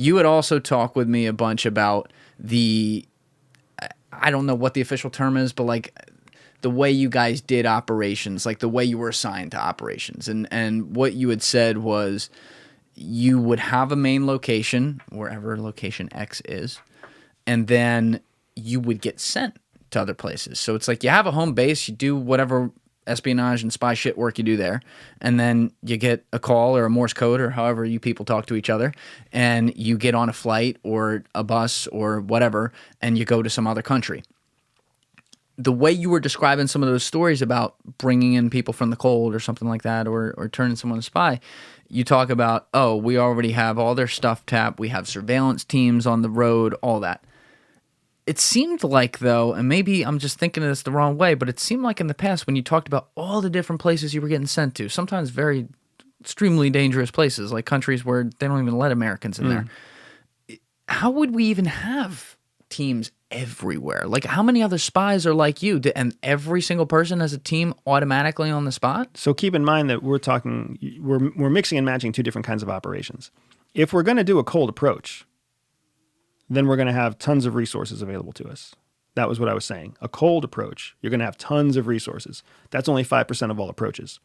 you had also talked with me a bunch about I don't know what the official term is, but like the way you guys did operations, like the way you were assigned to operations. And what you had said was you would have a main location, wherever location X is, and then you would get sent to other places. So it's like you have a home base, you do whatever espionage and spy shit work you do there, and then you get a call or a Morse code or however you people talk to each other, and you get on a flight or a bus or whatever, and you go to some other country. The way you were describing some of those stories about bringing in people from the cold or something like that, or turning someone a spy, you talk about, oh, we already have all their stuff tapped, we have surveillance teams on the road, all that. It seemed like, though, and maybe I'm just thinking of this the wrong way, but it seemed like in the past when you talked about all the different places you were getting sent to, sometimes very extremely dangerous places, like countries where they don't even let Americans in there. How would we even have teams everywhere? Like, how many other spies are like you? And every single person has a team automatically on the spot? So keep in mind that we're mixing and matching two different kinds of operations. If we're going to do a cold approach, then we're going to have tons of resources available to us. That was what I was saying. A cold approach, you're going to have tons of resources. That's only 5% of all approaches.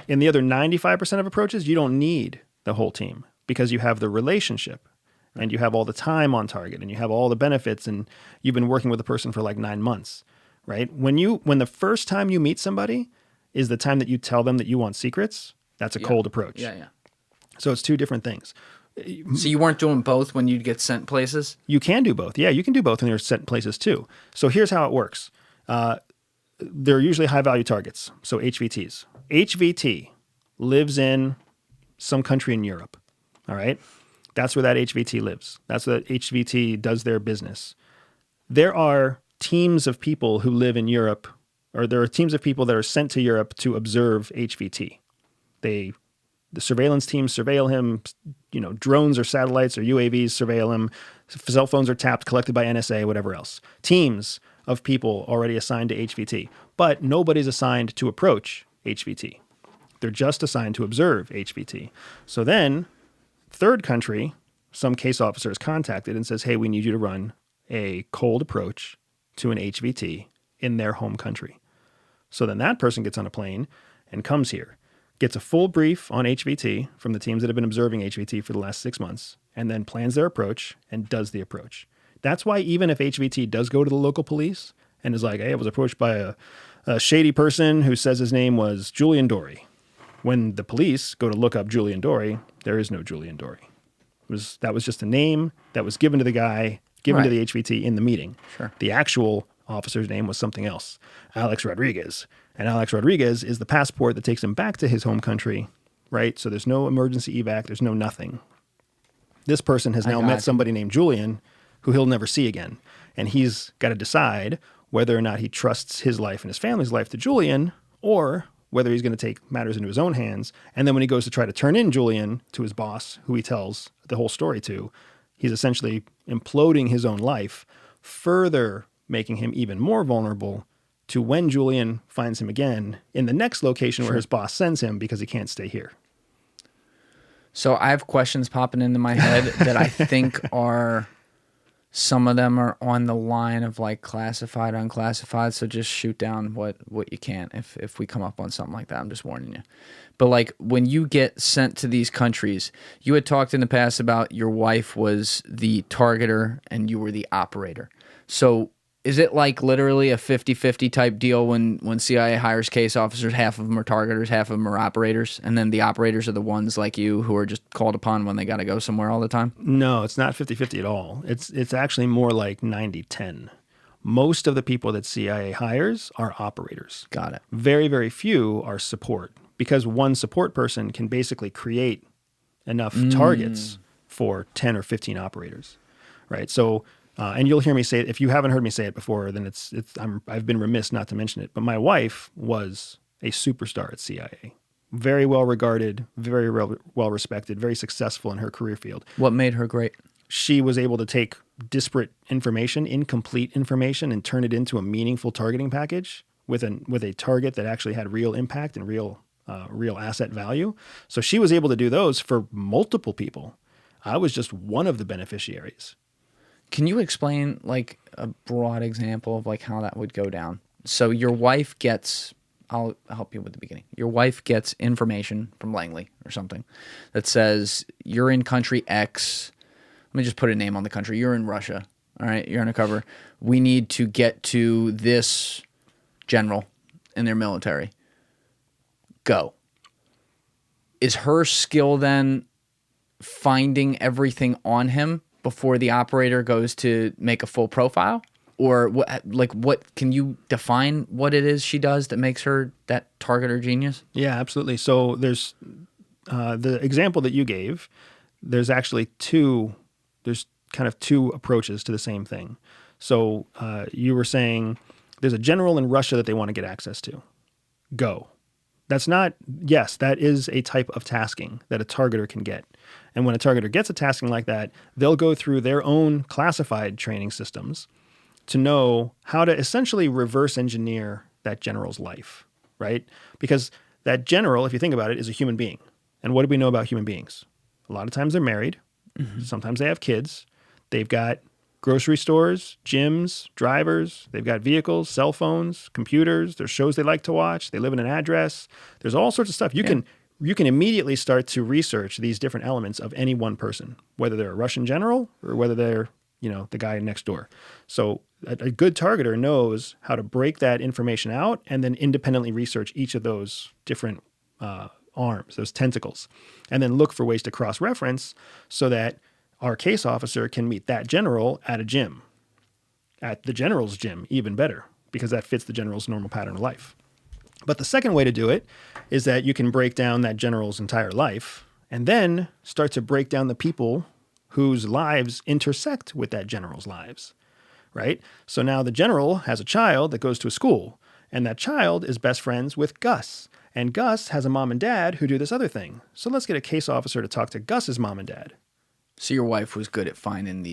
In the other 95% of approaches, you don't need the whole team because you have the relationship and you have all the time on target and you have all the benefits and you've been working with a person for like 9 months, right? When the first time you meet somebody is the time that you tell them that you want secrets, that's a cold approach. Yeah. So it's two different things. So you weren't doing both when you'd get sent places? You can do both. Yeah, you can do both when you're sent places too. So here's how it works. They're usually high-value targets, so HVTs. HVT lives in some country in Europe, all right? That's where that HVT lives. That's where HVT does their business. There are teams of people who live in Europe, or there are teams of people that are sent to Europe to observe HVT. The surveillance teams surveil him, drones or satellites or UAVs surveil him, cell phones are tapped, collected by NSA, whatever else. Teams of people already assigned to HVT, but nobody's assigned to approach HVT. They're just assigned to observe HVT. So then, third country, some case officer is contacted and says, hey, we need you to run a cold approach to an HVT in their home country. So then that person gets on a plane and comes here, gets a full brief on HVT from the teams that have been observing HVT for the last 6 months, and then plans their approach and does the approach. That's why even if HVT does go to the local police and is like, hey, I was approached by a shady person who says his name was Julian Dorey. When the police go to look up Julian Dorey, there is no Julian Dorey. That was just a name that was given to the guy, given to the HVT in the meeting. Sure. The actual officer's name was something else, Alex Rodriguez. And Alex Rodriguez is the passport that takes him back to his home country, right? So there's no emergency evac, there's no nothing. This person has now met somebody named Julian who he'll never see again. And he's got to decide whether or not he trusts his life and his family's life to Julian, or whether he's going to take matters into his own hands. And then when he goes to try to turn in Julian to his boss, who he tells the whole story to, he's essentially imploding his own life, further making him even more vulnerable to when Julian finds him again in the next location where his boss sends him because he can't stay here. So I have questions popping into my head that I think are, some of them are on the line of like classified, unclassified. So just shoot down what you can if we come up on something like that. I'm just warning you. But like when you get sent to these countries, you had talked in the past about your wife was the targeter and you were the operator. So is it like literally a 50-50 type deal when CIA hires case officers, half of them are targeters, half of them are operators, and then the operators are the ones like you who are just called upon when they got to go somewhere all the time? No, it's not 50-50 at all. It's actually more like 90-10. Most of the people that CIA hires are operators. Got it. Very, very few are support, because one support person can basically create enough targets for 10 or 15 operators, right? So... and you'll hear me say it. If you haven't heard me say it before, then I've been remiss not to mention it. But my wife was a superstar at CIA. Very well regarded, very well respected, very successful in her career field. What made her great? She was able to take disparate information, incomplete information, and turn it into a meaningful targeting package with a target that actually had real impact and real asset value. So she was able to do those for multiple people. I was just one of the beneficiaries. Can you explain like a broad example of like how that would go down? So your wife gets, I'll help you with the beginning. Your wife gets information from Langley or something that says you're in country X. Let me just put a name on the country. You're in Russia. All right. You're undercover. We need to get to this general in their military. Go. Is her skill then finding everything on him before the operator goes to make a full profile? Or what can you define what it is she does that makes her that targeter genius? Yeah, absolutely. So there's the example that you gave, there's actually there's kind of two approaches to the same thing. So you were saying there's a general in Russia that they want to get access to. Go. That's not, yes, that is a type of tasking that a targeter can get. And when a targeter gets a tasking like that, they'll go through their own classified training systems to know how to essentially reverse engineer that general's life, right? Because that general, if you think about it, is a human being. And what do we know about human beings? A lot of times they're married. Mm-hmm. Sometimes they have kids. They've got grocery stores, gyms, drivers. They've got vehicles, cell phones, computers. There's shows they like to watch. They live in an address. There's all sorts of stuff. You can immediately start to research these different elements of any one person, whether they're a Russian general or whether they're, the guy next door. So a good targeter knows how to break that information out and then independently research each of those different arms, those tentacles, and then look for ways to cross-reference so that our case officer can meet that general at a gym, at the general's gym, even better, because that fits the general's normal pattern of life. But the second way to do it is that you can break down that general's entire life and then start to break down the people whose lives intersect with that general's lives, right? So now the general has a child that goes to a school, and that child is best friends with Gus. And Gus has a mom and dad who do this other thing. So let's get a case officer to talk to Gus's mom and dad. So your wife was good at finding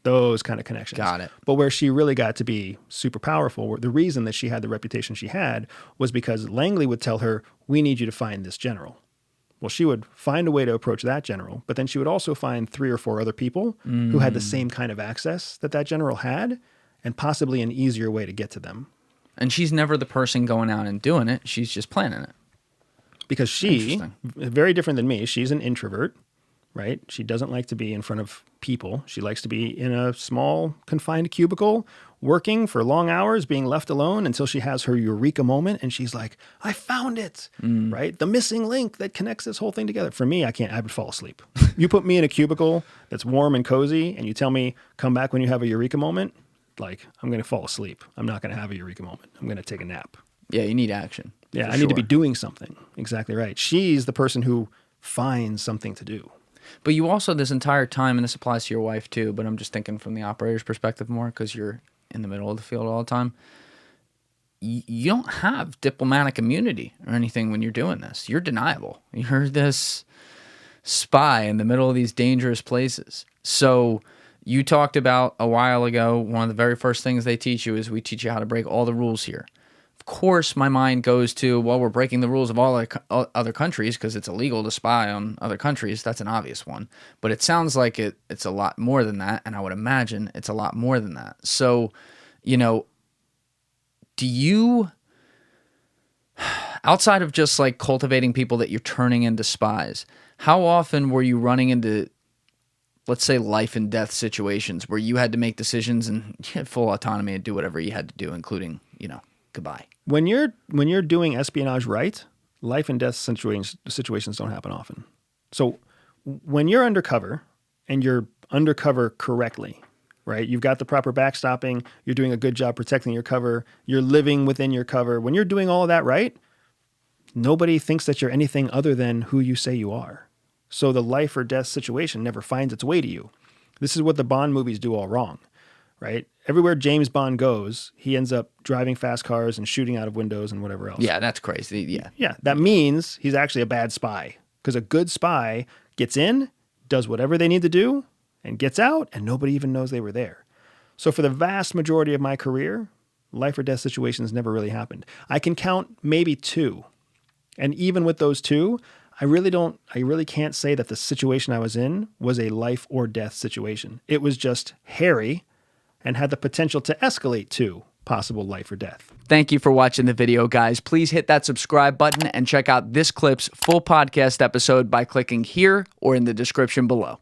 those kind of connections. Got it. But where she really got to be super powerful, the reason that she had the reputation she had was because Langley would tell her, we need you to find this general. Well, she would find a way to approach that general, but then she would also find 3 or 4 other people who had the same kind of access that general had, and possibly an easier way to get to them. And she's never the person going out and doing it. She's just planning it. Because she, very different than me, she's an introvert, right? She doesn't like to be in front of people. She likes to be in a small, confined cubicle, working for long hours, being left alone until she has her eureka moment. And she's like, I found it, right? The missing link that connects this whole thing together. For me, I would fall asleep. You put me in a cubicle that's warm and cozy and you tell me, come back when you have a eureka moment. Like, I'm going to fall asleep. I'm not going to have a eureka moment. I'm going to take a nap. Yeah, you need action. Yeah, I need to be doing something. Exactly right. She's the person who finds something to do. But you also, this entire time, and this applies to your wife too, but I'm just thinking from the operator's perspective more because you're in the middle of the field all the time. You don't have diplomatic immunity or anything when you're doing this. You're deniable. You're this spy in the middle of these dangerous places. So you talked about a while ago, one of the very first things they teach you is we teach you how to break all the rules here. Of course, my mind goes to, well, we're breaking the rules of all other countries because it's illegal to spy on other countries. That's an obvious one. But it sounds like it's a lot more than that, and I would imagine it's a lot more than that. So, do you, outside of just like cultivating people that you're turning into spies, how often were you running into, let's say, life and death situations where you had to make decisions and you had full autonomy and do whatever you had to do, including, goodbye? When you're doing espionage right, life and death situations don't happen often. So when you're undercover and you're undercover correctly, right? You've got the proper backstopping. You're doing a good job protecting your cover. You're living within your cover. When you're doing all of that right, nobody thinks that you're anything other than who you say you are. So the life or death situation never finds its way to you. This is what the Bond movies do all wrong, right? Everywhere James Bond goes, he ends up driving fast cars and shooting out of windows and whatever else. Yeah, that's crazy. Yeah. Yeah, that means he's actually a bad spy because a good spy gets in, does whatever they need to do, and gets out, and nobody even knows they were there. So for the vast majority of my career, life or death situations never really happened. I can count maybe 2. And even with those 2, I really can't say that the situation I was in was a life or death situation. It was just hairy and had the potential to escalate to possible life or death. Thank you for watching the video, guys. Please hit that subscribe button and check out this clip's full podcast episode by clicking here or in the description below.